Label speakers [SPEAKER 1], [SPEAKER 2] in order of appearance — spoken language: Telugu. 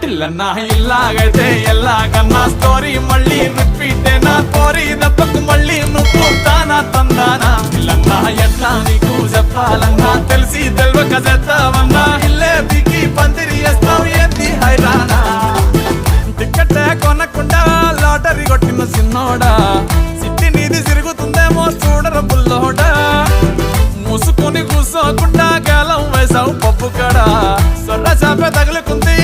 [SPEAKER 1] పిల్లన్నా ఇల్లాగైతే ఎల్లాగన్నా స్టోరీ మళ్ళీ రిపీట్ నా కోరి దెబ్బకు మళ్ళీ నువ్వు తానా తందానా పిల్లన్నా ఎట్లా నీకు చెప్పాలన్నా తెలిసి తెలియక చేస్తావన్నా ఇల్లే దిగి పందిరి వేస్తావు ఏంది హైరానా టికెట్ కొనకుండా లాటరీ కొట్టిన సిన్నోడా సిట్టి నీది తిరుగుతుందేమో చూడర బుల్లోడా మూసుకొని కూసోకుండా గాలం వేసావు పప్పు కడా సొర్ర చాప తగులుకుంది